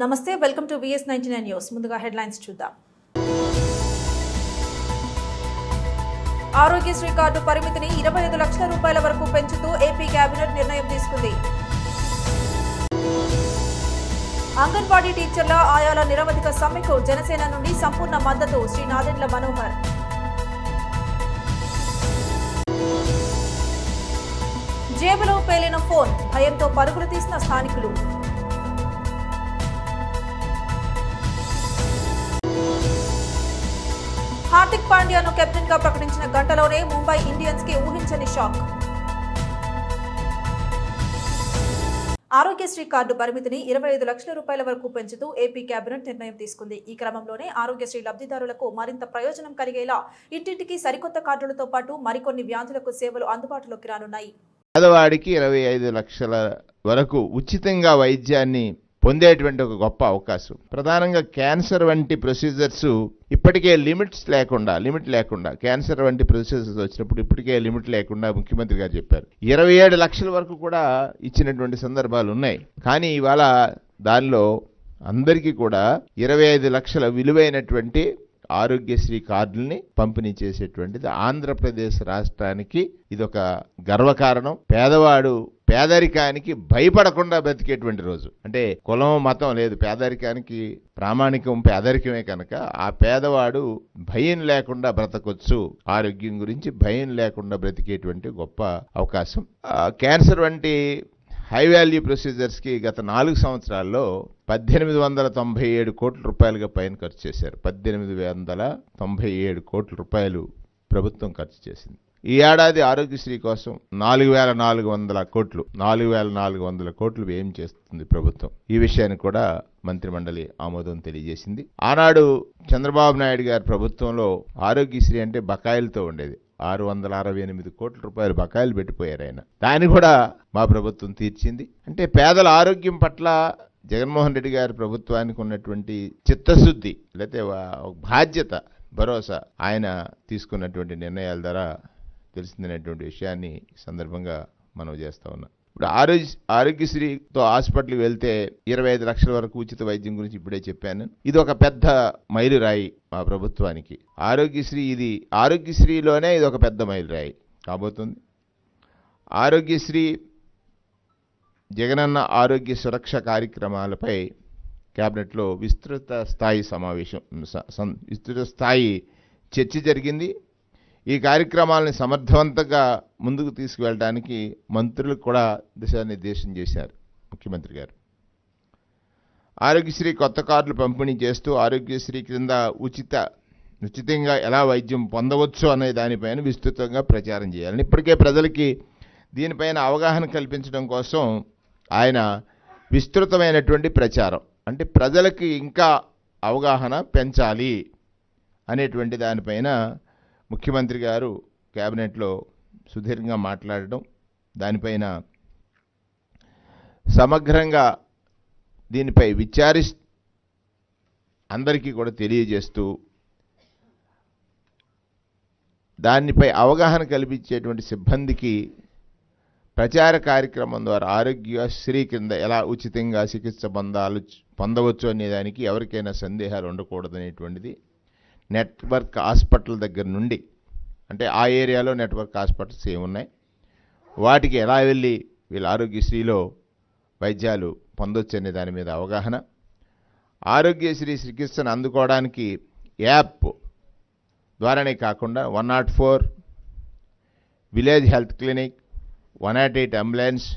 నమస్తే, welcome to VS99 news. ముందుగా headlines చూద్దాం. ఆరోగ్యశ్రీ కార్డు పరిమితిని 25 లక్షల రూపాయల వరకు పెంచుతూ ఏపీ కేబినెట్ నిర్ణయం తీసుకుంది. అంగన్వాడీ టీచర్ల ఆయాల నిరవధిక సమ్మెకు జనసేన నుండి సంపూర్ణ మద్దతు. శ్రీ నాదెండ్ల మనోహర్. జేబులో పేలిన ఫోన్, భయంతో పరుగులు తీసిన స్థానికులు. హార్దిక్ పాండ్యాను కెప్టెన్ గా ప్రకటించిన గంటలోనే ముంబై ఇండియన్స్ కి ఊహించని షాక్. ఆరోగ్యశ్రీ కార్డు పరిమితిని 25 లక్షల రూపాయల వరకు పెంచుతూ ఏపీ కేబినెట్ నిర్ణయం తీసుకుంది. ఈ క్రమంలోనే ఆరోగ్యశ్రీ లబ్ధిదారులకు మరింత ప్రయోజనం కలిగేలా ఇంటింటికి సరికొత్త కార్డులతో పాటు మరికొన్ని వ్యాధులకు సేవలు అందుబాటులోకి రానున్నాయి. పేదవాడికి 25 లక్షల వరకు ఉచితంగా వైద్యాన్ని పొందేటువంటి ఒక గొప్ప అవకాశం. ప్రధానంగా క్యాన్సర్ వంటి ప్రొసీజర్స్ ఇప్పటికే లిమిట్ లేకుండా క్యాన్సర్ వంటి ప్రొసీజర్స్ వచ్చినప్పుడు ఇప్పటికే లిమిట్ లేకుండా ముఖ్యమంత్రి గారు చెప్పారు. 27 లక్షల వరకు కూడా ఇచ్చినటువంటి సందర్భాలు ఉన్నాయి. కానీ ఇవాళ దానిలో అందరికీ కూడా 25 లక్షల విలువైనటువంటి ఆరోగ్యశ్రీ కార్డుల్ని పంపిణీ చేసేటువంటిది ఆంధ్రప్రదేశ్ రాష్ట్రానికి ఇదొక గర్వకారణం. పేదవాడు పేదరికానికి భయపడకుండా బ్రతికేటువంటి రోజు. అంటే కులం మతం లేదు, పేదరికానికి ప్రామాణికం పేదరికమే కనుక ఆ పేదవాడు భయం లేకుండా బ్రతకొచ్చు. ఆరోగ్యం గురించి భయం లేకుండా బ్రతికేటువంటి గొప్ప అవకాశం. క్యాన్సర్ వంటి హై వాల్యూ ప్రొసీజర్స్కి గత 4 సంవత్సరాల్లో 1897 కోట్ల రూపాయలుగా పైన ఖర్చు చేశారు. 1897 కోట్ల రూపాయలు ప్రభుత్వం ఖర్చు చేసింది. ఈ ఏడాది ఆరోగ్యశ్రీ కోసం 4400 కోట్లు వ్యయం చేస్తుంది ప్రభుత్వం. ఈ విషయాన్ని కూడా మంత్రిమండలి ఆమోదం తెలియజేసింది. ఆనాడు చంద్రబాబు నాయుడు గారి ప్రభుత్వంలో ఆరోగ్యశ్రీ అంటే బకాయిలతో ఉండేది. 668 కోట్ల రూపాయలు బకాయిలు పెట్టిపోయారు ఆయన. దాన్ని కూడా మా ప్రభుత్వం తీర్చింది. అంటే పేదల ఆరోగ్యం పట్ల జగన్మోహన్ రెడ్డి గారి ప్రభుత్వానికి ఉన్నటువంటి చిత్తశుద్ధి, లేకపోతే బాధ్యత, భరోసా ఆయన తీసుకున్నటువంటి నిర్ణయాల ద్వారా తెలిసిందనేటువంటి విషయాన్ని ఈ సందర్భంగా మనం చేస్తా ఉన్నాం. ఇప్పుడు ఆరోగ్యశ్రీతో హాస్పిటల్కి వెళ్తే 25 లక్షల వరకు ఉచిత వైద్యం గురించి ఇప్పుడే చెప్పాను. ఇది ఒక పెద్ద మైలురాయి మా ప్రభుత్వానికి. ఆరోగ్యశ్రీలోనే ఇది ఒక పెద్ద మైలురాయి కాబోతుంది. ఆరోగ్యశ్రీ జగనన్న ఆరోగ్య సురక్ష కార్యక్రమాలపై కేబినెట్లో విస్తృత స్థాయి చర్చ జరిగింది. ఈ కార్యక్రమాలని సమర్థవంతంగా ముందుకు తీసుకువెళ్ళడానికి మంత్రులకు కూడా దిశానిర్దేశం చేశారు ముఖ్యమంత్రి గారు. ఆరోగ్యశ్రీ కొత్త కార్డులు పంపిణీ చేస్తూ ఆరోగ్యశ్రీ కింద ఉచితంగా ఎలా వైద్యం పొందవచ్చు అనే దానిపైన విస్తృతంగా ప్రచారం చేయాలని, ఇప్పటికే ప్రజలకి దీనిపైన అవగాహన కల్పించడం కోసం ఆయన విస్తృతమైనటువంటి ప్రచారం, అంటే ప్రజలకి ఇంకా అవగాహన పెంచాలి అనేటువంటి దానిపైన ముఖ్యమంత్రి గారు కేబినెట్లో సుదీర్ఘంగా మాట్లాడడం, దానిపైన సమగ్రంగా దీనిపై అందరికీ కూడా తెలియజేస్తూ దానిపై అవగాహన కల్పించేటువంటి సిబ్బందికి ప్రచార కార్యక్రమం ద్వారా ఆరోగ్యశ్రీ కింద ఎలా ఉచితంగా చికిత్స పొందవచ్చు అనేదానికి ఎవరికైనా సందేహాలు ఉండకూడదనేటువంటిది నెట్వర్క్ హాస్పిటల్ దగ్గర నుండి, అంటే ఆ ఏరియాలో నెట్వర్క్ హాస్పిటల్స్ ఏమున్నాయి, వాటికి ఎలా వెళ్ళి వీళ్ళు ఆరోగ్యశ్రీలో వైద్యాలు పొందొచ్చు అనే దాని మీద అవగాహన, ఆరోగ్యశ్రీ చికిత్సను అందుకోవడానికి యాప్ ద్వారానే కాకుండా 104 village health clinic, 108 ambulance,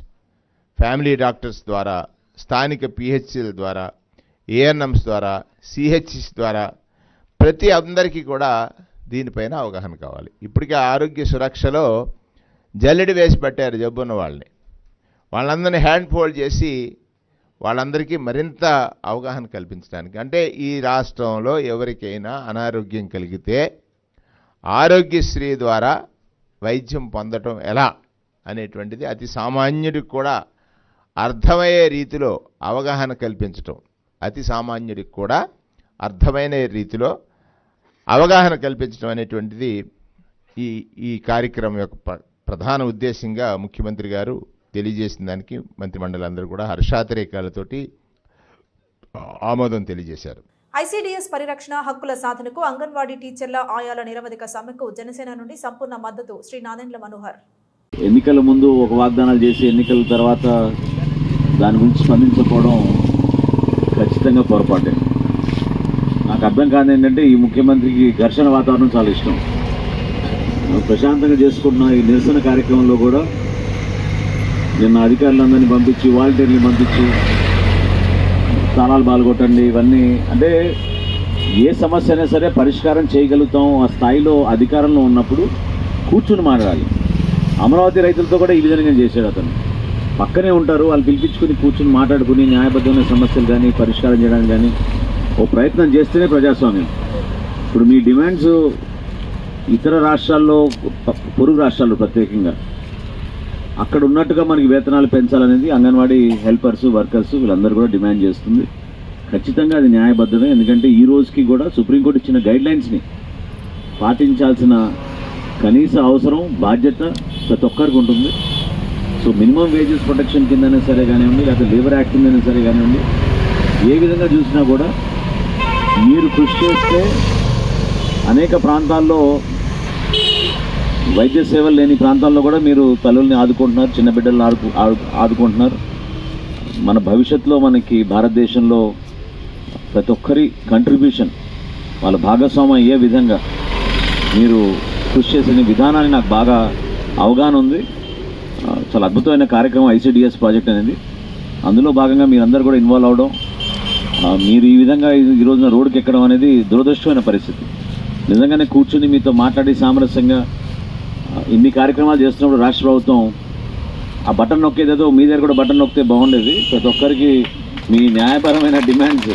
family doctors ద్వారా, స్థానిక పిహెచ్సిల ద్వారా, ఏఎన్ఎంస్ ద్వారా, సిహెచ్సిస్ ద్వారా ప్రతి అందరికీ కూడా దీనిపైన అవగాహన కావాలి. ఇప్పటికే ఆరోగ్య సురక్షలో జల్లెడి వేసి పట్టారు జబ్బున్న వాళ్ళందరినీ హ్యాండ్ ఫోల్డ్ చేసి వాళ్ళందరికీ మరింత అవగాహన కల్పించడానికి. అంటే ఈ రాష్ట్రంలో ఎవరికైనా అనారోగ్యం కలిగితే ఆరోగ్యశ్రీ ద్వారా వైద్యం పొందటం ఎలా అనేటువంటిది అతి సామాన్యుడికి కూడా అర్థమయ్యే రీతిలో అవగాహన కల్పించటం, అతి సామాన్యుడికి కూడా అర్థమైన రీతిలో అవగాహన కల్పించడం అనేటువంటిది ఈ కార్యక్రమం యొక్క ప్రధాన ఉద్దేశంగా ముఖ్యమంత్రి గారు తెలియజేసిన దానికి మంత్రిమండలి అందరూ కూడా హర్షాతిరేకాలతోటి ఆమోదం తెలియజేశారు. ఐసీడీఎస్ పరిరక్షణ హక్కుల సాధనకు అంగన్వాడీ టీచర్ల ఆయాల నిరవధిక సమ్మెకు జనసేన నుండి సంపూర్ణ మద్దతు. శ్రీ నాదెండ్ల మనోహర్. ఎన్నికల ముందు ఒక వాగ్దానాలు చేసి ఎన్నికల తర్వాత దాని గురించి స్పందించకపోవడం ఖచ్చితంగా పొరపాటే. నాకు అర్థం కాదు ఏంటంటే ఈ ముఖ్యమంత్రికి ఘర్షణ వాతావరణం చాలా ఇష్టం. ప్రశాంతంగా చేసుకుంటున్న ఈ నిరసన కార్యక్రమంలో కూడా నిన్న అధికారులందరినీ పంపించి వాలంటీర్ని పంపించి స్థానాలు పాల్గొట్టండి ఇవన్నీ అంటే ఏ సమస్య అయినా సరే పరిష్కారం చేయగలుగుతాం ఆ స్థాయిలో అధికారంలో ఉన్నప్పుడు కూర్చుని మాట్లాడాలి. అమరావతి రైతులతో కూడా ఈ విధంగా చేశాడు అతను. పక్కనే ఉంటారు, వాళ్ళు పిలిపించుకుని కూర్చుని మాట్లాడుకుని న్యాయబద్ధమైన సమస్యలు కానీ పరిష్కారం చేయడానికి కానీ ఓ ప్రయత్నం చేస్తేనే ప్రజాస్వామ్యం. ఇప్పుడు మీ డిమాండ్స్ ఇతర రాష్ట్రాల్లో పొరుగు రాష్ట్రాల్లో ప్రత్యేకంగా అక్కడ ఉన్నట్టుగా మనకి వేతనాలు పెంచాలనేది అంగన్వాడీ హెల్పర్స్ వర్కర్స్ వీళ్ళందరూ కూడా డిమాండ్ చేస్తుంది. ఖచ్చితంగా అది న్యాయబద్ధమే. ఎందుకంటే ఈ రోజుకి కూడా సుప్రీంకోర్టు ఇచ్చిన గైడ్లైన్స్ని పాటించాల్సిన కనీస అవసరం బాధ్యత ప్రతి ఒక్కరికి ఉంటుంది. సో మినిమం వేజెస్ ప్రొటెక్షన్ కిందనే సరే కానివ్వండి లేకపోతే లేబర్ యాక్ట్ కిందనే సరే కానివ్వండి ఏ విధంగా చూసినా కూడా మీరు కృషి చేస్తే అనేక ప్రాంతాల్లో వైద్య సేవలు లేని ప్రాంతాల్లో కూడా మీరు తల్లుల్ని ఆదుకుంటున్నారు, చిన్న బిడ్డలను ఆదుకుంటున్నారు. మన భవిష్యత్తులో మనకి భారతదేశంలో ప్రతి ఒక్కరి కంట్రిబ్యూషన్ వాళ్ళ భాగస్వామ్యం అయ్యే విధంగా మీరు కృషి చేసిన విధానాన్ని నాకు బాగా అవగాహన ఉంది. చాలా అద్భుతమైన కార్యక్రమం ఐసీడీఎస్ ప్రాజెక్ట్ అనేది. అందులో భాగంగా మీరందరూ కూడా ఇన్వాల్వ్ అవడం, మీరు ఈ విధంగా ఈ రోజున రోడ్డుకి ఎక్కడం అనేది దురదృష్టమైన పరిస్థితి. నిజంగానే కూర్చుని మీతో మాట్లాడి సామరస్యంగా ఇన్ని కార్యక్రమాలు చేస్తున్నప్పుడు రాష్ట్ర ప్రభుత్వం ఆ బటన్ నొక్కేదేదో మీ దగ్గర కూడా బటన్ నొక్కితే బాగుండేది. ప్రతి ఒక్కరికి మీ న్యాయపరమైన డిమాండ్స్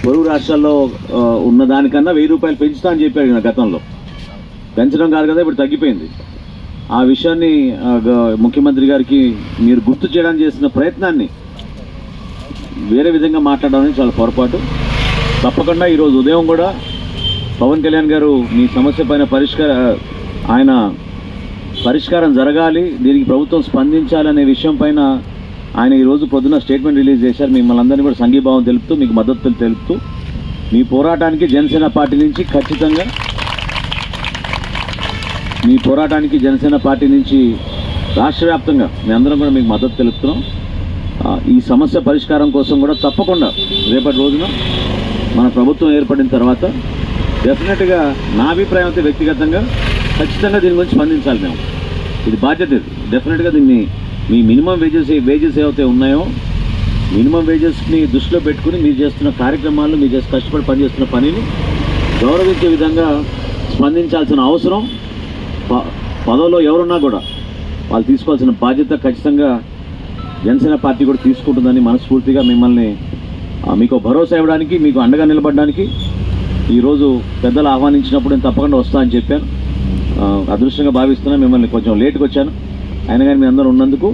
పొరుగు రాష్ట్రాల్లో ఉన్న దానికన్నా 1000 రూపాయలు పెంచుతా అని చెప్పాడు గతంలో. పెంచడం కాదు కదా, ఇప్పుడు తగ్గిపోయింది. ఆ విషయాన్ని ముఖ్యమంత్రి గారికి మీరు గుర్తు చేయడానికి చేసిన ప్రయత్నాన్ని వేరే విధంగా మాట్లాడడం అనేది చాలా పొరపాటు. తప్పకుండా ఈరోజు ఉదయం కూడా పవన్ కళ్యాణ్ గారు మీ సమస్య పైన ఆయన పరిష్కారం జరగాలి, దీనికి ప్రభుత్వం స్పందించాలనే విషయం పైన ఆయన ఈరోజు పొద్దున స్టేట్మెంట్ రిలీజ్ చేశారు. మిమ్మల్ని అందరినీ కూడా సంఘీభావం తెలుపుతూ మీకు మద్దతు తెలుపుతూ మీ పోరాటానికి జనసేన పార్టీ నుంచి ఖచ్చితంగా రాష్ట్ర వ్యాప్తంగా మీ అందరం కూడా మీకు మద్దతు తెలుపుతున్నాం. ఈ సమస్య పరిష్కారం కోసం కూడా తప్పకుండా రేపటి రోజున మన ప్రభుత్వం ఏర్పడిన తర్వాత డెఫినెట్గా నా అభిప్రాయం అయితే వ్యక్తిగతంగా ఖచ్చితంగా దీని గురించి స్పందించాలి. మేము ఇది బాధ్యత. డెఫినెట్గా దీన్ని మీ మినిమం వేజెస్ ఏవైతే ఉన్నాయో మినిమం వేజెస్ని దృష్టిలో పెట్టుకుని మీరు చేస్తున్న కార్యక్రమాలు మీరు కష్టపడి పనిచేస్తున్న పనిని గౌరవించే విధంగా స్పందించాల్సిన అవసరం పదవిలో ఎవరున్నా కూడా వాళ్ళు తీసుకోవాల్సిన బాధ్యత ఖచ్చితంగా జనసేన పార్టీ కూడా తీసుకుంటుందని మనస్ఫూర్తిగా మిమ్మల్ని మీకు భరోసా ఇవ్వడానికి మీకు అండగా నిలబడడానికి ఈరోజు పెద్దలు ఆహ్వానించినప్పుడు నేను తప్పకుండా వస్తా అని చెప్పాను. అదృష్టంగా భావిస్తున్నా. మిమ్మల్ని కొంచెం లేట్గా వచ్చాను, అయినా కానీ మీ అందరూ ఉన్నందుకు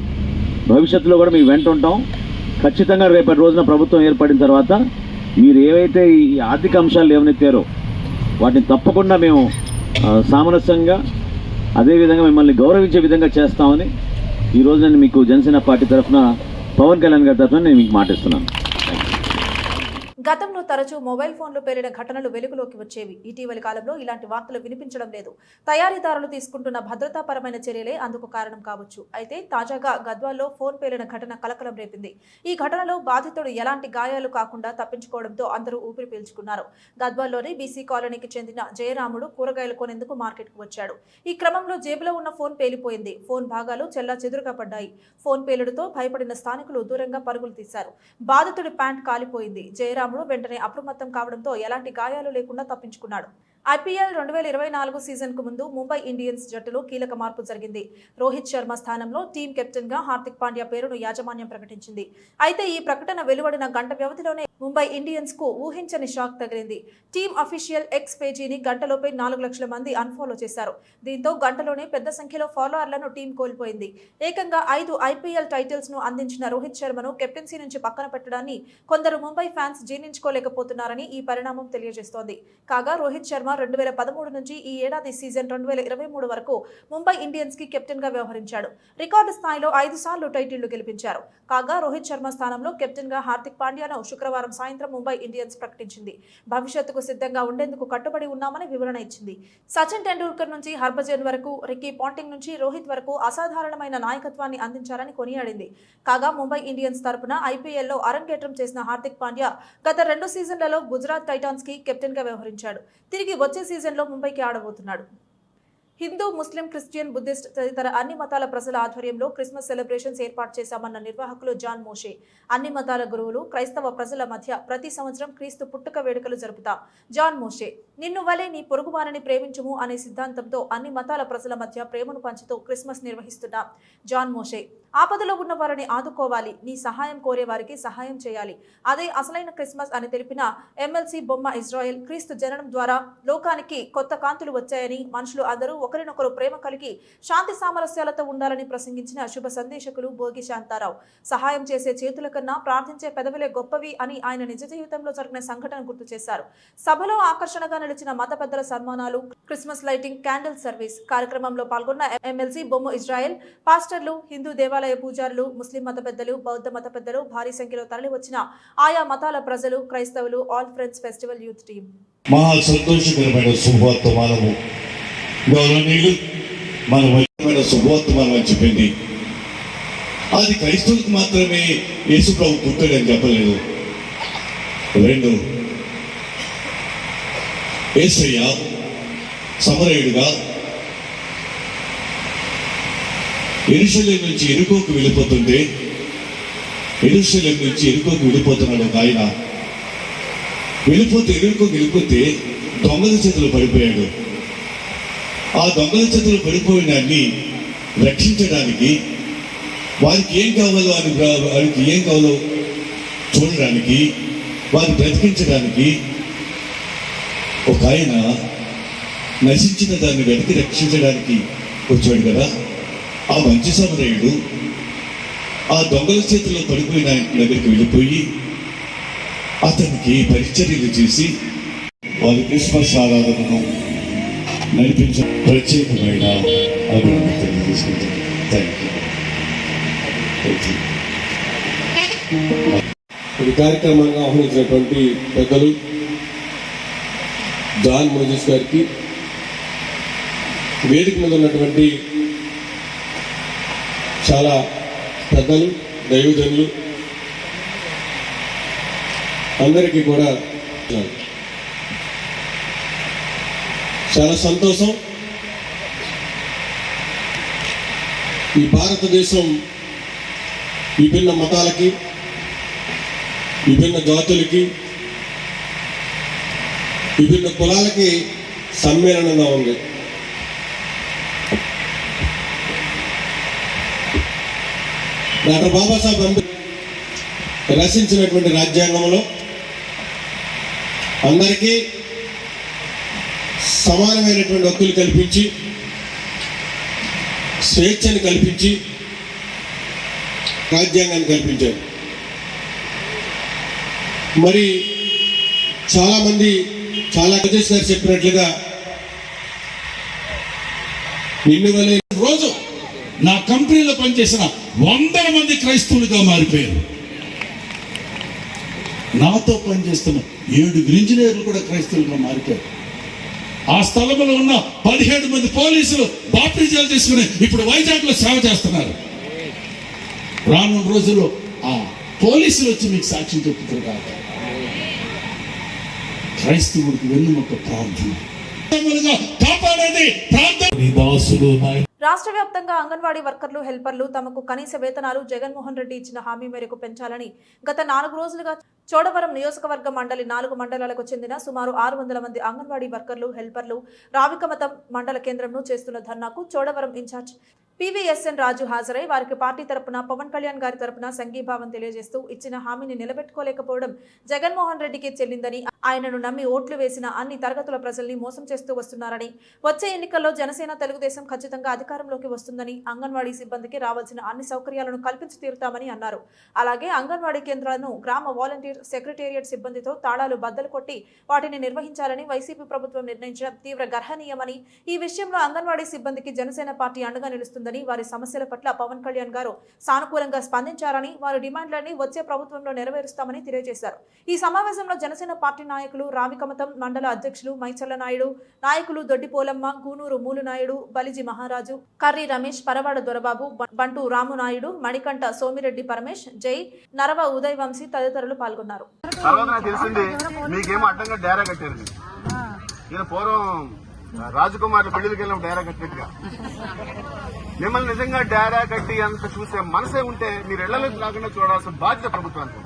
భవిష్యత్తులో కూడా మీకు వెంట ఉంటాం. ఖచ్చితంగా రేపటి రోజున ప్రభుత్వం ఏర్పడిన తర్వాత మీరు ఏవైతే ఈ ఆర్థిక అంశాలు లేవనెత్తారో వాటిని తప్పకుండా మేము సామరస్యంగా అదేవిధంగా మిమ్మల్ని గౌరవించే విధంగా చేస్తామని ఈరోజు నేను మీకు జనసేన పార్టీ తరఫున పవన్ కళ్యాణ్ గారి తరఫున నేను మీకు మాటిస్తున్నాను. గతంలో తరచూ మొబైల్ ఫోన్లు పేలిన ఘటనలు వెలుగులోకి వచ్చేవి. ఇటీవలి కాలంలో ఇలాంటి వార్తలు వినిపించడం లేదు. తయారీదారులు తీసుకుంటున్న భద్రతాపరమైన చర్యలే అందుకు కారణం కావచ్చు. అయితే తాజాగా గద్వాల్లో ఫోన్ పేలిన ఘటన కలకలం రేపింది. ఈ ఘటనలో బాధితుడు ఎలాంటి గాయాలు కాకుండా తప్పించుకోవడంతో అందరూ ఊపిరి పీల్చుకున్నారు. గద్వాల్లోని బీసీ కాలనీకి చెందిన జయరాముడు కూరగాయలు కొనేందుకు మార్కెట్కు వచ్చాడు. ఈ క్రమంలో జేబులో ఉన్న ఫోన్ పేలిపోయింది. ఫోన్ భాగాలు చెల్లా చెదురుగా పడ్డాయి. ఫోన్ పేలుడుతో భయపడిన స్థానికులు దూరంగా పరుగులు తీశారు. బాధితుడి ప్యాంట్ కాలిపోయింది. జయరాముడు వెంటనే అప్రమత్తం కావడంతో ఎలాంటి గాయాలు లేకుండా తప్పించుకున్నాడు. ఐపీఎల్ 2024 సీజన్ కు ముందు ముంబై ఇండియన్స్ జట్టులో కీలక మార్పు జరిగింది. రోహిత్ శర్మ స్థానంలో టీం కెప్టెన్ గా హార్దిక్ పాండ్యా పేరును యాజమాన్యం ప్రకటించింది. అయితే ఈ ప్రకటన వెలువడిన గంట వ్యవధిలోనే ముంబై ఇండియన్స్ కు ఊహించని షాక్ తగిలింది. టీం అఫీషియల్ ఎక్స్ పేజీని గంటలోపే 4 లక్షల మంది అన్ఫాలో చేశారు. దీంతో గంటలోనే పెద్ద సంఖ్యలో ఫాలోవర్లను టీం కోల్పోయింది. ఏకంగా 5 ఐపీఎల్ టైటిల్స్ ను అందించిన రోహిత్ శర్మను కెప్టెన్సీ నుంచి పక్కన పెట్టడాన్ని కొందరు ముంబై ఫ్యాన్స్ జీర్ణించుకోలేకపోతున్నారని ఈ పరిణామం తెలియజేస్తోంది. కాగా రోహిత్ శర్మ కుమార్ 2013 నుంచి ఈ ఏడాది సీజన్ 2023 వరకు ముంబై ఇండియన్స్ కి కెప్టెన్ గా వ్యవహరించాడు. రికార్డు స్థాయిలో 5 సార్లు టైటిళ్లు గెలిపించారు. కాగా రోహిత్ శర్మ స్థానంలో కెప్టెన్ గా హార్దిక్ పాండ్యాను శుక్రవారం సాయంత్రం ముంబై ఇండియన్స్ ప్రకటించింది. భవిష్యత్తుకు సిద్ధంగా ఉండేందుకు కట్టుబడి ఉన్నామని వివరణ ఇచ్చింది. సచిన్ టెండూల్కర్ నుంచి హర్భజన్ వరకు, రికీ పాంటింగ్ నుంచి రోహిత్ వరకు అసాధారణమైన నాయకత్వాన్ని అందించారని కొనియాడింది. కాగా ముంబై ఇండియన్స్ తరపున ఐపీఎల్లో అరంగేట్రం చేసిన హార్దిక్ పాండ్యా గత 2 సీజన్లలో గుజరాత్ టైటాన్స్ కి కెప్టెన్ గా వ్యవహరించాడు. తిరిగి వచ్చే సీజన్లో ముంబైకి ఆడబోతున్నాడు. హిందూ, ముస్లిం, క్రిస్టియన్, బుద్ధిస్ట్ తదితర అన్ని మతాల ప్రజల ఆధ్వర్యంలో క్రిస్మస్ సెలబ్రేషన్స్ ఏర్పాటు చేశామన్న నిర్వాహకులు జాన్ మోషే. అన్ని మతాల గురువులు, క్రైస్తవ ప్రజల మధ్య ప్రతి సంవత్సరం క్రీస్తు పుట్టుక వేడుకలు జరుపుతాం. జాన్ మోషే నిన్ను వలె నీ పొరుగువారిని ప్రేమించుము అనే సిద్ధాంతంతో అన్ని మతాల ప్రజల మధ్య ప్రేమను పంచుతూ క్రిస్మస్ నిర్వహిస్తున్నాం. జాన్ మోషే ఆపదలో ఉన్న వారిని ఆదుకోవాలి, నీ సహాయం కోరే వారికి సహాయం చేయాలి. అదే అసలైన క్రిస్మస్ అని తెలిపిన ఎమ్మెల్సీ బొమ్మ ఇజ్రాయెల్, క్రీస్తు జననం ద్వారా లోకానికి కొత్త కాంతులు వచ్చాయని, మనుషులు అందరూ ఒకరినొకరు ప్రేమ కలిగి శాంతి సామరస్యాలతో ఉండాలని ప్రసంగించిన శుభ సందేశకులు భోగి శాంతారావు. సహాయం చేసే చేతుల కన్నా ప్రార్థించే పెదవులే గొప్పవి అని ఆయన నిజ జీవితంలో జరిగిన సంఘటన గుర్తు చేశారు. సభలో ఆకర్షణగా నిలిచిన మత పెద్దల సన్మానాలు, క్రిస్మస్ లైటింగ్, క్యాండిల్ సర్వీస్ కార్యక్రమంలో పాల్గొన్న ఎమ్మెల్సీ బొమ్మ ఇజ్రాయెల్, పాస్టర్లు, హిందూ దేవాలయ పూజారులు, ముస్లిం మత పెద్దలు, బౌద్ధ మత పెద్దలు, భారీ సంఖ్యలో తరలి వచ్చిన ఆయా మతాల ప్రజలు, క్రైస్తవులు, all friends festival youth team. మహా సంతోషకరమైన శుభవర్తమానము గౌరవనీయులు మన వైద్యమైన శుభవర్తమానం అని చెప్పింది. అది క్రైస్తవులకు మాత్రమే యేసు ప్రభు పుట్టాడని చెప్పలేదు. 2 యేసయ్య సమరయుడిగా యెరూషలేము నుంచి యెరికోకు వెళ్ళిపోతుంటే, యెరూషలేము నుంచి యెరికోకు వెళ్ళిపోతున్నాడు ఒక ఆయన. వెళ్ళిపోతే దొంగల చేతులు పడిపోయాడు. ఆ దొంగల చేతులు పడిపోయినాన్ని రక్షించడానికి, వారికి ఏం కావాలో వారికి ఏం కావాలో చూడడానికి, వారిని బ్రతికించడానికి ఒక ఆయన నశించిన దాన్ని వెతికి రక్షించడానికి వచ్చాడు కదా. ఆ మంచి సమరయుడు ఆ దొంగల చేతిలో పడిపోయిన ఆయన దగ్గరికి వెళ్ళిపోయి అతనికి పరిచర్యలు చేసి వారి క్రిస్మస్ ఆరాధనను నడిపించిన ప్రత్యేకమైన అభివృద్ధి తెలియజేసుకుంటాను. ఈ కార్యక్రమాన్ని ఆహ్వానించినటువంటి పెద్దలు జాన్ మోజెస్ గారికి, వేదిక మీద ఉన్నటువంటి చాలా పెద్దలు, దైవజనులు అందరికీ కూడా చాలా సంతోషం. ఈ భారతదేశం విభిన్న మతాలకి, విభిన్న జాతులకి, విభిన్న కులాలకి సమ్మేళనంగా ఉంది. డాక్టర్ బాబాసాహెబ్ అంబేద్కర్ రచించినటువంటి రాజ్యాంగంలో అందరికీ సమానమైనటువంటి హక్కులు కల్పించి, స్వేచ్ఛను కల్పించి రాజ్యాంగాన్ని కల్పించారు. మరి చాలామంది రాజేష్ గారు చెప్పినట్లుగా నిన్ను వలె రోజు నా కంపెనీలో పనిచేసిన 100 మంది క్రైస్తవులుగా మారిపోయారు. నాతో పనిచేస్తున్న 7 ఇంజనీర్లు కూడా క్రైస్తవులుగా మారిపోయారు. ఆ స్థలంలో ఉన్న 17 మంది పోలీసులు బాప్టిజాలు తీసుకుని ఇప్పుడు వైజాగ్ లో సేవ చేస్తున్నారు. రానున్న రోజుల్లో ఆ పోలీసులు వచ్చి మీకు సాక్ష్యం చెప్తారు కాదు. క్రైస్తవుడికి వెన్నుముక ప్రార్థన, కాపాడేది ప్రార్థన. రాష్ట్ర వ్యాప్తంగా అంగన్వాడీ వర్కర్లు, హెల్పర్లు తమకు కనీస వేతనాలు జగన్మోహన్ రెడ్డి ఇచ్చిన హామీ మేరకు పెంచాలని గత 4 రోజులుగా చోడవరం నియోజకవర్గ మండలి 4 మండలాలకు చెందిన సుమారు 600 మంది అంగన్వాడీ వర్కర్లు, హెల్పర్లు రావికమతం మండల కేంద్రంలో చేస్తున్న ధర్నాకు చోడవరం ఇన్ఛార్జ్ పివిఎస్ఎన్ రాజు హాజరై వారికి పార్టీ తరపున పవన్ కళ్యాణ్ గారి తరపున సంఘీభావం తెలియజేస్తూ ఇచ్చిన హామీని నిలబెట్టుకోలేకపోవడం జగన్మోహన్ రెడ్డికి చెల్లిందని, ఆయనను నమ్మి ఓట్లు వేసిన అన్ని తరగతుల ప్రజల్ని మోసం చేస్తూ వస్తున్నారని, వచ్చే ఎన్నికల్లో జనసేన తెలుగుదేశం ఖచ్చితంగా అధికారంలోకి వస్తుందని, అంగన్వాడీ సిబ్బందికి రావాల్సిన అన్ని సౌకర్యాలను కల్పించి తీరుతామని అన్నారు. అలాగే అంగన్వాడీ కేంద్రాలను గ్రామ వాలంటీర్ సెక్రటేరియట్ సిబ్బందితో తాళాలు బద్దలు కొట్టి వాటిని నిర్వహించాలని వైసీపీ ప్రభుత్వం నిర్ణయించడం తీవ్ర గర్హనీయమని, ఈ విషయంలో అంగన్వాడీ సిబ్బందికి జనసేన పార్టీ అండగా నిలుస్తుంది, వారి సమస్యల పట్ల పవన్ కళ్యాణ్ గారు సానుకూలంగా స్పందించారని, వారి డిమాండ్లన్నీ వచ్చే ప్రభుత్వంలో నెరవేరుస్తామని తెలియజేశారు. ఈ సమావేశంలో జనసేన పార్టీ నాయకులు రావికమతం మండల అధ్యక్షులు మైచల్ల నాయుడు, నాయకులు దొడ్డిపోలమ్మ, గూనూరు మూలునాయుడు, బలిజి మహారాజు, కర్రి రమేష్, పరవాడ దొరబాబు, బంటు రామునాయుడు, మణికంఠ సోమిరెడ్డి పరమేష్, జై నరవ ఉదయ్ వంశీ తదితరులు పాల్గొన్నారు. రాజకుమారులు పెళ్లికి వెళ్ళిన డేరా కట్టినట్టుగా మిమ్మల్ని నిజంగా డేరా కట్టి అంత చూసే మనసే ఉంటే మీరు ఇళ్ల నుంచి రాకుండా చూడాల్సిన బాధ్యత ప్రభుత్వానికి.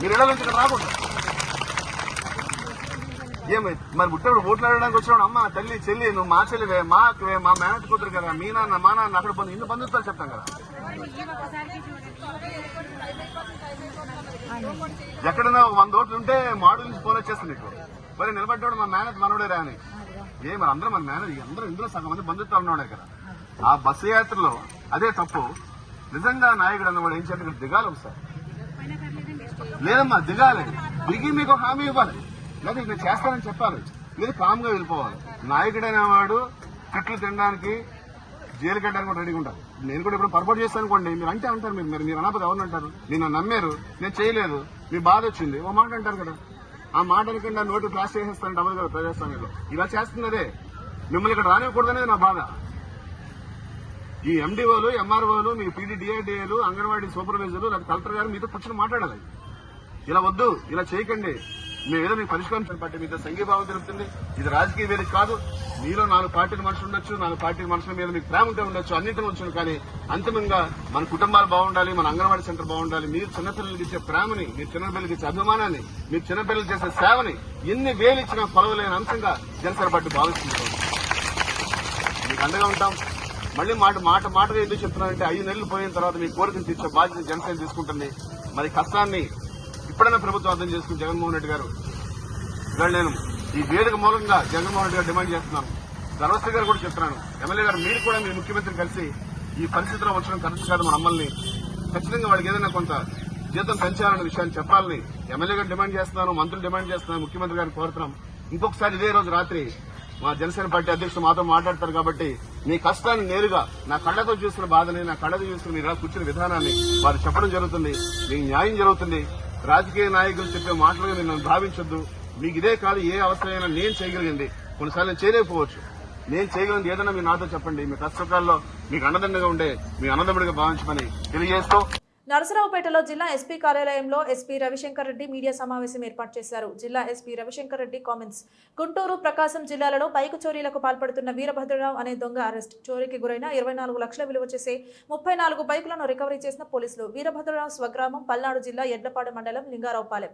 మీరు ఇళ్ల నుంచి రాకుండా ఏమి మరి పుట్టినప్పుడు ఓట్లు అడగడానికి వచ్చినాడు, అమ్మ తల్లి చెల్లి నువ్వు మా చెల్లివే, మా అక్కవే, మా మేనట్ కూతురు కదా, మీ నాన్న మా నాన్న అక్కడ బంధు ఇన్ని బంధుత్వాలు చెప్తాం కదా. ఎక్కడైనా 100 ఓట్లు ఉంటే మాడు నుంచి ఫోన్ వచ్చేస్తుంది నీకు, మరి నిలబడ్డాడు మా మేనత్ మనోడే రా అని. మరి అందరూ మన మేనేజ్ అందరూ ఇందులో సగం మంది బంధుత్వాలు ఉన్నాడు కదా. ఆ బస్సు యాత్రలో అదే తప్పు. నిజంగా నాయకుడు అన్నవాడు ఏం చేయాలి, ఇక్కడ దిగాలి ఒకసారి. లేదమ్మా దిగాలి, దిగి మీకు హామీ ఇవ్వాలి, లేదా ఇక్కడ చేస్తానని చెప్పాలి, లేదు కామ్గా వెళ్ళిపోవాలి. నాయకుడు అనేవాడు తిట్లు తినడానికి జైలు కట్టడానికి కూడా రెడీగా ఉంటారు. నేను కూడా ఇప్పుడు పొరపాటు చేస్తాను అనుకోండి, మీరు అంటే అంటారు, మీరు అనకపోతే ఎవరు అంటారు? నేను నమ్మారు, నేను చేయలేదు, మీ బాధ వచ్చింది, ఓ మాట అంటారు కదా. ఆ మాట అనుకుంటే నోటు క్లాస్ చేసేస్తాను డబుల్ కదా ప్రజాస్వామ్యంలో. ఇలా చేస్తున్నదే మిమ్మల్ని ఇక్కడ రానివ్వకూడదనేది నా బాధ. ఈ ఎండిఓలు, ఎంఆర్ఓలు, మీ పీడీడీఏలు, అంగన్వాడీ సూపర్వైజర్లు, లేదా కలెక్టర్ గారు మీతో కూర్చొని మాట్లాడాలి. ఇలా వద్దు, ఇలా చేయకండి, మేము ఏదో మీకు పరిష్కారం పార్టీ మీతో సంఘీభావం తెలుపుతుంది. ఇది రాజకీయ వేదిక కాదు. మీలో 4 పార్టీల మనుషులు ఉండొచ్చు, 4 పార్టీల మనుషుల మీద మీకు ప్రేమ ఉంటే ఉండొచ్చు, అన్నింటినీ ఉండొచ్చు. కానీ అంతిమంగా మన కుటుంబాలు బాగుండాలి, మన అంగన్వాడీ సెంటర్ బాగుండాలి. మీరు చిన్నపిల్లలకి ఇచ్చే ప్రేమని, మీరు చిన్నపిల్లలకి ఇచ్చే అభిమానాన్ని, మీరు చిన్నపిల్లలు చేసే సేవని ఎన్ని వేలు ఇచ్చినా కొలవలేని అంశంగా జనసేన పార్టీ భావిస్తుంది. మీకు అండగా ఉంటాం. మళ్ళీ మాటగా ఎందుకు చెప్తున్నానంటే 5 నెలలు పోయిన తర్వాత మీ కోరికను తీర్చే బాధ్యత జనసేన తీసుకుంటుంది. మరి కష్టాన్ని ఇప్పుడైనా ప్రభుత్వం అర్థం చేసుకుని జగన్మోహన్ రెడ్డి గారు, ఇవాళ నేను ఈ వేదిక మూలంగా జగన్మోహన్ రెడ్డి గారు డిమాండ్ చేస్తున్నాను. ధర్మశ్రీ గారు కూడా చెప్తున్నాను, ఎమ్మెల్యే గారు మీరు కూడా మీ ముఖ్యమంత్రి కలిసి ఈ పరిస్థితిలో వచ్చడం కరెక్ట్ కాదు, మన అమ్మల్ని ఖచ్చితంగా వాడికి ఏదైనా కొంత జీతం పెంచాలనే విషయాన్ని చెప్పాలని ఎమ్మెల్యే గారు డిమాండ్ చేస్తున్నాను, మంత్రులు డిమాండ్ చేస్తున్నాను, ముఖ్యమంత్రి గారిని కోరుతున్నాం. ఇంకొకసారి ఇదే రోజు రాత్రి మా జనసేన పార్టీ అధ్యక్షుడు మాతో మాట్లాడతారు కాబట్టి మీ కష్టాన్ని నేరుగా నా కళ్ళతో చూస్తున్న బాధని, నా కళ్ళతో చూస్తున్న మీరు ఇలా కూర్చున్న విధానాన్ని వారు చెప్పడం జరుగుతుంది. మీకు న్యాయం జరుగుతుంది. రాజకీయ నాయకులు చెప్పే మాటలుగా నేను భావించొద్దు. మీకు ఇదే కాదు, ఏ అవసరమైనా నేను చేయగలిగింది, కొన్నిసార్లు నేను చేయలేకపోవచ్చు, నేను చేయగలిగింది ఏదైనా మీరు నాతో చెప్పండి. మీ కష్టకాల్లో మీకు అండదండగా ఉండే మీ అన్నదమ్ముడిగా భావించమని తెలియజేస్తూ, నరసరావుపేటలో జిల్లా ఎస్పీ కార్యాలయంలో ఎస్పీ రవిశంకర్ రెడ్డి మీడియా సమావేశం ఏర్పాటు చేశారు. జిల్లా ఎస్పీ రవిశంకర్ రెడ్డి కామెంట్స్. గుంటూరు, ప్రకాశం జిల్లాలలో బైకు చోరీలకు పాల్పడుతున్న వీరభద్రరావు అనే దొంగ అరెస్ట్. చోరీకి గురైన 24 లక్షల విలువ చేసే 34 బైకులను రికవరీ చేసిన పోలీసులు. వీరభద్రరావు స్వగ్రామం పల్నాడు జిల్లా ఎడ్లపాడు మండలం లింగారావుపాలెం.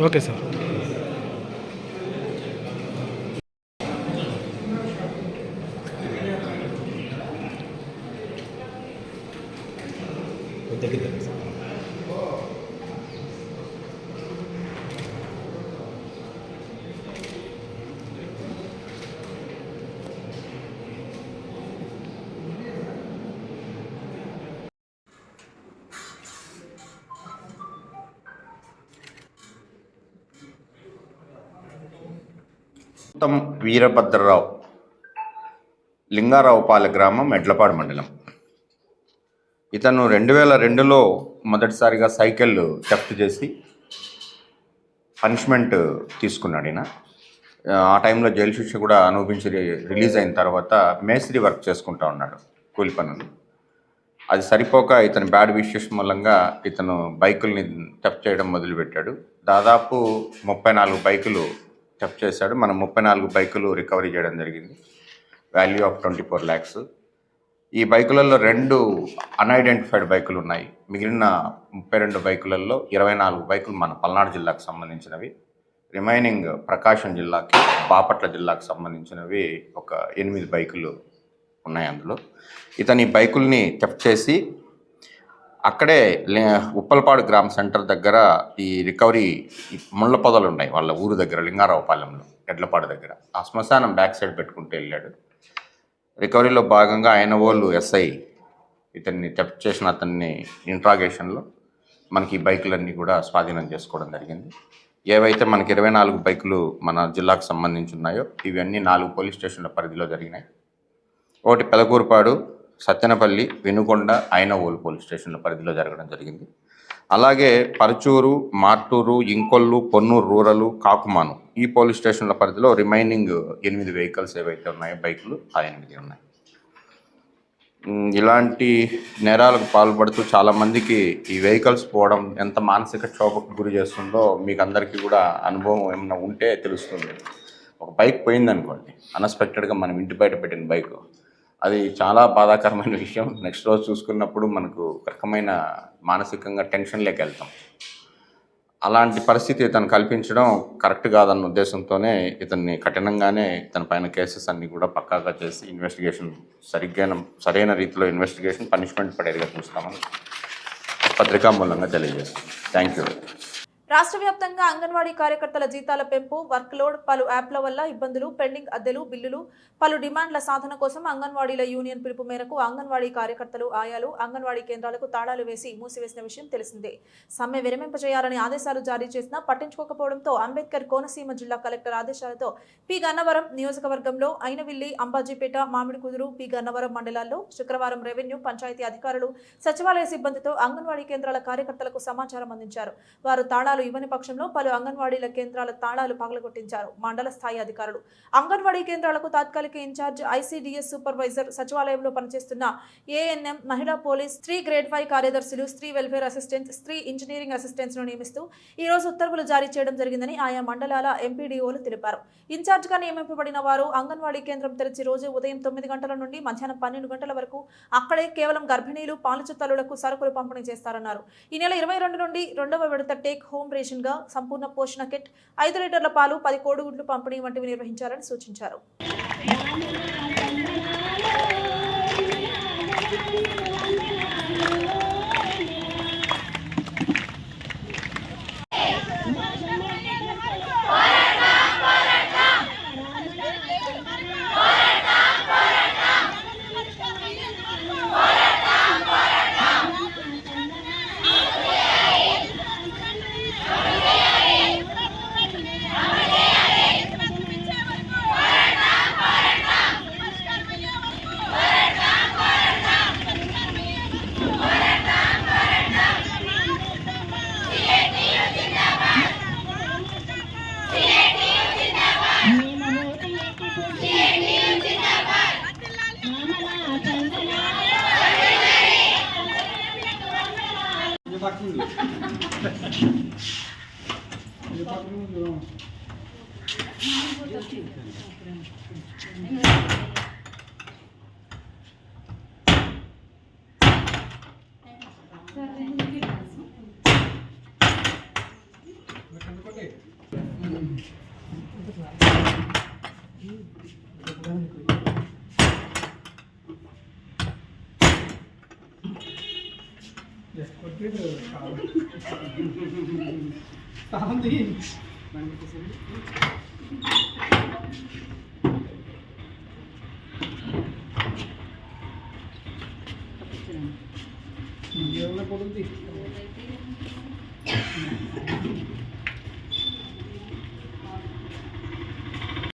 Okay sir. వీరభద్రరావు, లింగారావుపాలెం గ్రామం, ఎడ్లపాడు మండలం. ఇతను 2002లో మొదటిసారిగా సైకిల్ థెఫ్ట్ చేసి పనిష్మెంట్ తీసుకున్నాడు. ఈయన ఆ టైంలో జైలు శిక్ష కూడా అనుభవించి రిలీజ్ అయిన తర్వాత మేస్త్రి వర్క్ చేసుకుంటా ఉన్నాడు, కూలి పనులు. అది సరిపోక ఇతను బ్యాడ్ విషెస్ మూలంగా ఇతను బైకుల్ని థెఫ్ట్ చేయడం మొదలుపెట్టాడు. దాదాపు 34 బైకులు థెఫ్ట్ చేశాడు. మనం 34 బైకులు రికవరీ చేయడం జరిగింది, వాల్యూ ఆఫ్ 24 lakhs. ఈ బైకులలో 2 అన్ఐడెంటిఫైడ్ బైకులు ఉన్నాయి. మిగిలిన 32 బైకులలో 24 బైకులు మన పల్నాడు జిల్లాకు సంబంధించినవి. రిమైనింగ్ ప్రకాశం జిల్లాకి, బాపట్ల జిల్లాకు సంబంధించినవి ఒక 8 బైకులు ఉన్నాయి. అందులో ఇతని బైకుల్ని థెఫ్ట్ చేసి అక్కడే ఉప్పలపాడు గ్రామ సెంటర్ దగ్గర ఈ రికవరీ ముళ్ళ పొదలు ఉన్నాయి వాళ్ళ ఊరు దగ్గర, లింగారావుపాలెంలో, ఎడ్లపాడు దగ్గర. ఆ శ్మశానం బ్యాక్ సైడ్ పెట్టుకుంటూ వెళ్ళాడు. రికవరీలో భాగంగా ఆయనవోళ్ళు ఎస్ఐ ఇతన్ని థెఫ్ట్ చేసిన అతన్ని ఇంట్రాగేషన్లో మనకి ఈ బైకులన్నీ కూడా స్వాధీనం చేసుకోవడం జరిగింది. ఏవైతే మనకి 24 బైకులు మన జిల్లాకు సంబంధించి ఉన్నాయో ఇవన్నీ 4 పోలీస్ స్టేషన్ల పరిధిలో జరిగినాయి. ఒకటి పెదకూరుపాడు, సత్తెనపల్లి, వెనుకొండ, ఐనవోలు పోలీస్ స్టేషన్ల పరిధిలో జరగడం జరిగింది. అలాగే పరుచూరు, మార్టూరు, ఇంకొల్లు, పొన్నూరు రూరలు, కాకుమాను ఈ పోలీస్ స్టేషన్ల పరిధిలో రిమైనింగ్ 8 వెహికల్స్ ఏవైతే ఉన్నాయో బైకులు ఆ 8 ఉన్నాయి. ఇలాంటి నేరాలకు పాల్పడుతూ చాలామందికి ఈ వెహికల్స్ పోవడం ఎంత మానసిక క్షోభకు గురి చేస్తుందో మీకు అందరికీ కూడా అనుభవం ఏమైనా ఉంటే తెలుస్తుంది. ఒక బైక్ పోయిందనుకోండి, అన్ఎక్స్పెక్టెడ్గా మనం ఇంటి బయట పెట్టిన బైక్, అది చాలా బాధాకరమైన విషయం. నెక్స్ట్ రోజు చూసుకున్నప్పుడు మనకు రకమైన మానసికంగా టెన్షన్లోకి వెళ్తాం. అలాంటి పరిస్థితి ఇతను కల్పించడం కరెక్ట్ కాదన్న ఉద్దేశంతోనే ఇతన్ని కఠినంగానే ఇతని పైన కేసెస్ అన్నీ కూడా పక్కాగా చేసి ఇన్వెస్టిగేషన్ సరైన రీతిలో ఇన్వెస్టిగేషన్ పనిష్మెంట్ పడేదిగా చూస్తామని పత్రికా మూలంగా తెలియజేస్తాం. Thank you. రాష్ట్ర వ్యాప్తంగా అంగన్వాడీ కార్యకర్తల జీతాల పెంపు, వర్క్ లోడ్, పలు యాప్ల వల్ల ఇబ్బందులు, పెండింగ్ అద్దెలు, బిల్లులు, పలు డిమాండ్ల సాధన కోసం అంగన్వాడీల యూనియన్ పిలుపు మేరకు అంగన్వాడీ కార్యకర్తలు, ఆయాలు అంగన్వాడీ కేంద్రాలకు తాళాలు వేసి మూసివేసిన విషయం తెలిసిందే. సమ్మె విరమింపజేయాలని ఆదేశాలు జారీ చేసినా పట్టించుకోకపోవడంతో అంబేద్కర్ కోనసీమ జిల్లా కలెక్టర్ ఆదేశాలతో పి గన్నవరం నియోజకవర్గంలో అయినవిల్లి, అంబాజీపేట, మామిడికుదురు, పి గన్నవరం మండలాల్లో శుక్రవారం రెవెన్యూ, పంచాయతీ అధికారులు, సచివాలయ సిబ్బందితో అంగన్వాడీ కేంద్రాల కార్యకర్తలకు సమాచారం అందించారు. వారు తాళాలు ఇవ్వని పక్షంలో పలు అంగన్వాడీల కేంద్రాల తాళాలు పగలగొట్టించారు. మండల స్థాయి అధికారులు అంగన్వాడీ కేంద్రాలకు తాత్కాలిక ఇన్ఛార్జ్, ఐసీడీఎస్ సూపర్వైజర్, సచివాలయంలో పనిచేస్తున్న ఏఎన్ఎం, మహిళా పోలీస్, స్త్రీ గ్రేడ్ 5 కార్యదర్శులు, స్త్రీ వెల్ఫేర్ అసిస్టెంట్స్, స్త్రీ ఇంజనీరింగ్ అసిస్టెంట్స్ ను నియమిస్తూ ఈ రోజు ఉత్తర్వులు జారీ చేయడం జరిగిందని ఆయా మండలాల ఎంపీడీఓలు తెలిపారు. ఇన్ఛార్జ్ గా నియమింపబడిన వారు అంగన్వాడీ కేంద్రం తెరిచి రోజు ఉదయం 9 గంటల నుండి మధ్యాహ్నం 12 గంటల వరకు అక్కడే కేవలం గర్భిణీలు, పాలిచ్చు తల్లులకు సరుకులు పంపిణీ చేస్తారన్నారు. ఈ నెల 22 నుండి 2వ విడత టేక్ హోమ్ రేషన్ గా సంపూర్ణ పోషణ కిట్, 5 లీటర్ల పాలు, 10 కోడిగుడ్లు పంపిణీ వంటివి నిర్వహించాలని సూచించారు.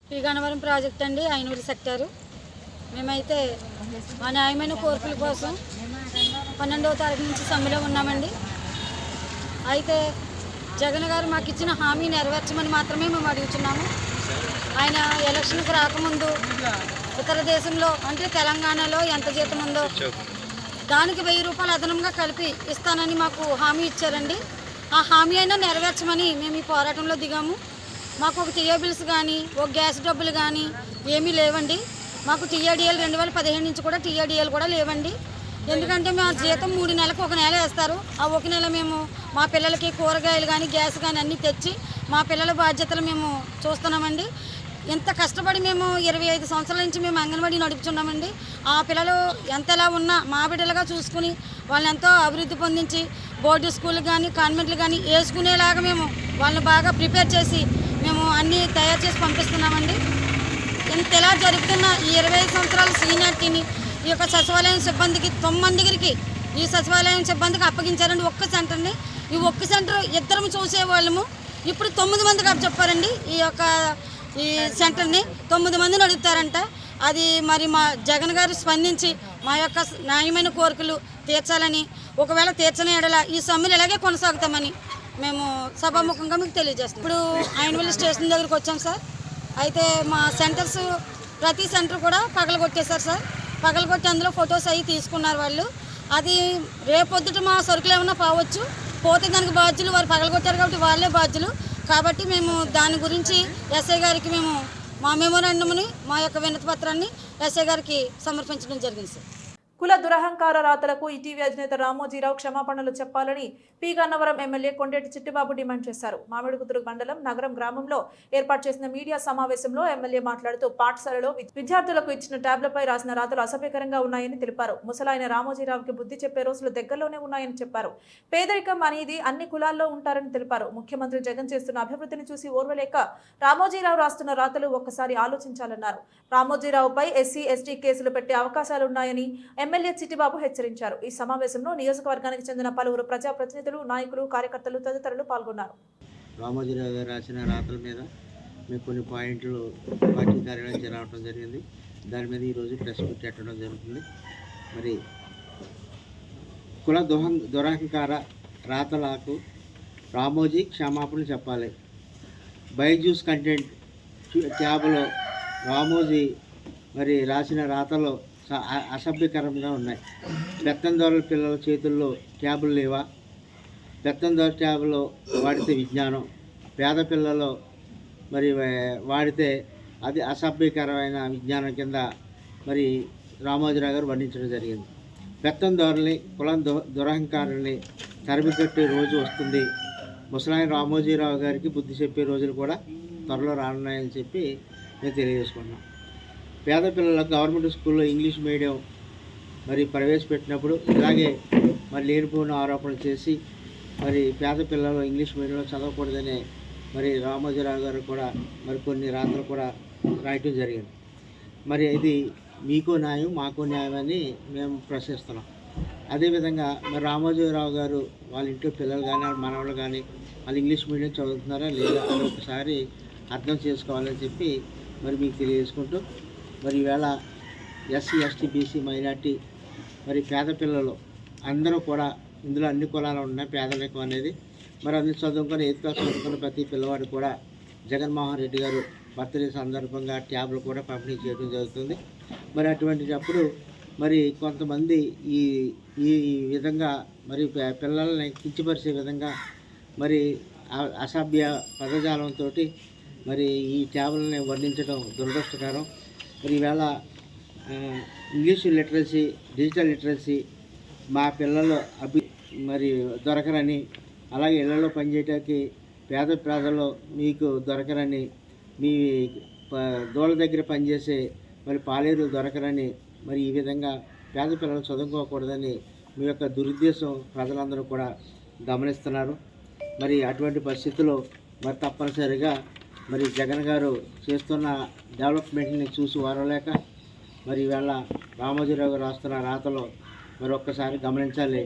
పి గన్నవరం ప్రాజెక్ట్ అండి, ఐనూరు సెక్టారు. మేమైతే మా న్యాయమైన కోరికల కోసం 12వ తారీఖు నుంచి సమ్మెలో ఉన్నామండి. అయితే జగన్ గారు మాకు ఇచ్చిన హామీ నెరవేర్చమని మాత్రమే మేము అడుగుతున్నాము. ఆయన ఎలక్షన్కి రాకముందు ఇతర దేశంలో అంటే తెలంగాణలో ఎంత జీతం ఉందో దానికి 1000 రూపాయలు అదనంగా కలిపి ఇస్తానని మాకు హామీ ఇచ్చారండి. ఆ హామీ అయినా నెరవేర్చమని మేము ఈ పోరాటంలో దిగాము. మాకు ఒక టీఏ బిల్స్ కానీ, ఒక గ్యాస్ డబ్బులు కానీ ఏమీ లేవండి. మాకు టీఆర్డీఎల్ 2015 నుంచి కూడా టీఆర్డీఎల్ కూడా లేవండి. ఎందుకంటే మా జీతం 3 నెలలకు 1 నెల వేస్తారు. ఆ 1 నెల మేము మా పిల్లలకి కూరగాయలు కానీ గ్యాస్ కానీ అన్నీ తెచ్చి మా పిల్లల బాధ్యతలు మేము చూస్తున్నామండి. ఎంత కష్టపడి మేము 25 సంవత్సరాల నుంచి మేము అంగన్వాడీ నడుపుతున్నామండి. ఆ పిల్లలు ఎంతలా ఉన్నా మా బిడ్డలుగా చూసుకుని వాళ్ళని ఎంతో అభివృద్ధి పొందించి బోర్డు స్కూళ్ళు కానీ కాన్వెంట్లు కానీ వేసుకునేలాగా మేము వాళ్ళని బాగా ప్రిపేర్ చేసి మేము అన్నీ తయారు చేసి పంపిస్తున్నామండి. ఇంతలా జరుగుతున్న ఈ 25 సంవత్సరాల సీనియారిటీని ఈ యొక్క సచివాలయం సిబ్బందికి 9 మందికి ఈ సచివాలయం సిబ్బందికి అప్పగించారండి. ఒక్క సెంటర్ని ఈ ఒక్క సెంటర్ ఇద్దరం చూసేవాళ్ళము, ఇప్పుడు 9 మందికి అప్పచెప్పారండి. ఈ సెంటర్ని 9 మందిని అడుగుతారంట. అది మరి మా జగన్ గారు స్పందించి మా యొక్క న్యాయమైన కోరికలు తీర్చాలని, ఒకవేళ తీర్చని ఎడల ఈ సమ్మెలు ఇలాగే కొనసాగుతామని మేము సభాముఖంగా మీకు తెలియజేస్తాం. ఇప్పుడు ఆయనవల్లి స్టేషన్ దగ్గరికి వచ్చాం సార్. అయితే మా సెంటర్స్ ప్రతి సెంటర్ కూడా పగలగొట్టేశారు సార్. పగలగొట్టి అందులో ఫొటోస్ అవి తీసుకున్నారు వాళ్ళు. అది రేపొద్దుట మా సరుకులు ఏమన్నా పోవచ్చు, పోతే దానికి బాధ్యులు వారు పగలగొట్టారు కాబట్టి వాళ్ళే బాధ్యులు. కాబట్టి మేము దాని గురించి ఎస్ఐ గారికి మేము మా మెమోరాండంని మా యొక్క వినతి పత్రాన్ని ఎస్ఐ గారికి సమర్పించడం జరిగింది సార్. కుల దురహంకార రాతలకు ఈటీవీ అధినేత రామోజీరావు క్షమాపణలు చెప్పాలని P Gannavaram MLA Kondeti Chittibabu demand చేశారు. మామిడికుదురు మండలం నగరం గ్రామంలో ఏర్పాటు చేసిన మీడియా సమావేశంలో ఎమ్మెల్యే మాట్లాడుతూ పాఠశాలలో విద్యార్థులకు ఇచ్చిన ట్యాబ్లపై రాసిన రాతలు అసభ్యకరంగా ఉన్నాయని తెలిపారు. ముసలాయన రామోజీరావుకి బుద్ధి చెప్పే రోజులు దగ్గరలోనే ఉన్నాయని చెప్పారు. పేదరికం అనేది అన్ని కులాల్లో ఉంటారని తెలిపారు. ముఖ్యమంత్రి జగన్ చేస్తున్న అభివృద్ధిని చూసి ఓర్వలేక రామోజీరావు రాస్తున్న రాతలు ఒక్కసారి ఆలోచించాలన్నారు. రామోజీరావుపై ఎస్సీ ఎస్టీ కేసులు పెట్టే అవకాశాలున్నాయని ఎమ్మెల్యే చిట్టిబాబు హెచ్చరించారు. ఈ సమావేశంలో నియోజకవర్గానికి చెందిన పలువురు ప్రజాప్రతినిధులు, నాయకులు, కార్యకర్తలు తదితరులు పాల్గొన్నారు. రామోజీరావు గారు రాసిన రాతల మీద మీకు కొన్ని పాయింట్లు పార్టీ కార్యాలయం రావడం జరిగింది. దాని మీద ఈరోజు ప్రెస్ మీట్ పెట్టడం జరుగుతుంది. మరి కుల దురహంకార రాతలకు రామోజీ క్షమాపణ చెప్పాలి. బైజూస్ కంటెంట్ ట్యాబ్లో రామోజీ మరి రాసిన రాతలు అసభ్యకరంగా ఉన్నాయి. పెత్తందారుల పిల్లల చేతుల్లో ట్యాబులు లేవా? పెత్తందారు ట్యాబులో వాడితే విజ్ఞానం, పేద పిల్లలు మరి వాడితే అది అసభ్యకరమైన విజ్ఞానం కింద మరి రామోజీరావు గారు వర్ణించడం జరిగింది. పెత్తందారుల్ని కులం దురహంకారుల్ని తరిమికొట్టే రోజు వస్తుంది. ముసలాయన రామోజీరావు గారికి బుద్ధి చెప్పే రోజులు కూడా త్వరలో రానున్నాయని చెప్పి నేను తెలియజేసుకున్నాను. పేద పిల్లలకు గవర్నమెంట్ స్కూల్లో ఇంగ్లీష్ మీడియం మరి ప్రవేశపెట్టినప్పుడు ఇలాగే మరి లేనిపోయిన ఆరోపణలు చేసి మరి పేద పిల్లలు ఇంగ్లీష్ మీడియంలో చదవకూడదనే మరి రామోజీరావు గారు కూడా మరి కొన్ని రాత్రులు కూడా రాయటం జరిగింది. మరి ఇది మీకు న్యాయం మాకు న్యాయం అని మేము ప్రశ్నిస్తున్నాం. అదేవిధంగా మరి రామోజీరావు గారు వాళ్ళ ఇంట్లో పిల్లలు కానీ మనవాళ్ళు కానీ వాళ్ళు ఇంగ్లీష్ మీడియం చదువుతున్నారా లేదా అని ఒకసారి అర్థం చేసుకోవాలని చెప్పి మరి మీకు తెలియజేసుకుంటూ మరి ఈవేళ ఎస్సీ ఎస్టీ బీసీ మైనార్టీ మరి పేద పిల్లలు అందరూ కూడా ఇందులో అన్ని కులాలు ఉన్నాయి. పేదరికం అనేది మరి అన్ని చదువుకొని ఎయిత్ చదువుకున్న ప్రతి పిల్లవాడు కూడా జగన్మోహన్ రెడ్డి గారు బర్త్డే సందర్భంగా ట్యాబ్లు కూడా పంపిణీ చేయడం జరుగుతుంది. మరి అటువంటిప్పుడు మరి కొంతమంది ఈ ఈ విధంగా మరి పిల్లల్ని కించపరిచే విధంగా మరి అసభ్య పదజాలంతో మరి ఈ ట్యాబ్లని వర్ణించడం దురదృష్టకరం. మరి ఈవేళ ఇంగ్లీష్ లిటరసీ, డిజిటల్ లిటరసీ మా పిల్లలు మరి దొరకరని, అలాగే ఇళ్లలో పనిచేయడానికి పేద ప్రజలు మీకు దొరకరని, మీ దోళ్ళ దగ్గర పనిచేసే మరి పాలేరు దొరకరని, మరి ఈ విధంగా పేద పిల్లలు చదువుకోకూడదని మీ యొక్క దురుద్దేశం ప్రజలందరూ కూడా గమనిస్తున్నారు. మరి అటువంటి పరిస్థితుల్లో మరి తప్పనిసరిగా మరి జగన్ గారు చేస్తున్న డెవలప్మెంట్ని చూసి వారలేక మరి ఈవేళ రామోజీరావు గారు రాస్తున్న రాతలో మరి ఒక్కసారి గమనించాలి.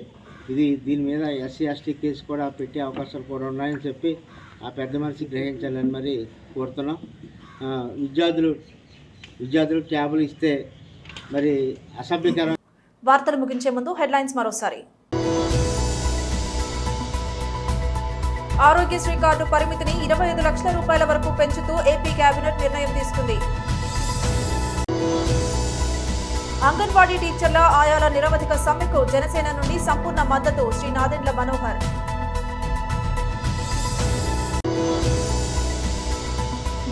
దీని మీద ఎస్సీ ఎస్టీ కేసు కూడా పెట్టే అవకాశాలు కూడా ఉన్నాయని చెప్పి ఆ పెద్ద మనిషి గ్రహించాలని మరి కోరుతున్నాం. విద్యార్థులు ట్యాబులు ఇస్తే మరి అసభ్యకరం. వార్తలు ముగించే ముందు హెడ్లైన్స్ మరోసారి. ఆరోగ్యశ్రీ కార్డు పరిమితిని 25 లక్షల రూపాయల వరకు పెంచుతూ ఏపీ కేబినెట్ నిర్ణయం తీసుకుంది. అంగన్వాడీ టీచర్ల ఆయాల నిరవధిక సమ్మెకు జనసేన నుండి సంపూర్ణ మద్దతు శ్రీ నాదెండ్ల మనోహర్.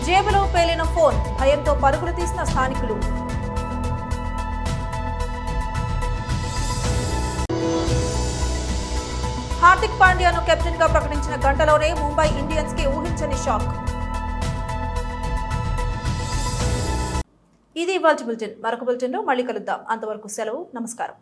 జేబులో పేలిన ఫోన్, భయంతో పరుగులు తీసిన స్థానికులు. పాండ్యాను కెప్టెన్ గా ప్రకటించిన గంటలోనే ముంబై ఇండియన్స్ కి ఊహించని షాక్. ఇది ఇవాల్టి బులెటిన్. మరొక బులెటిన్లో మళ్ళీ కలుద్దాం. అంతవరకు సెలవు. నమస్కారం.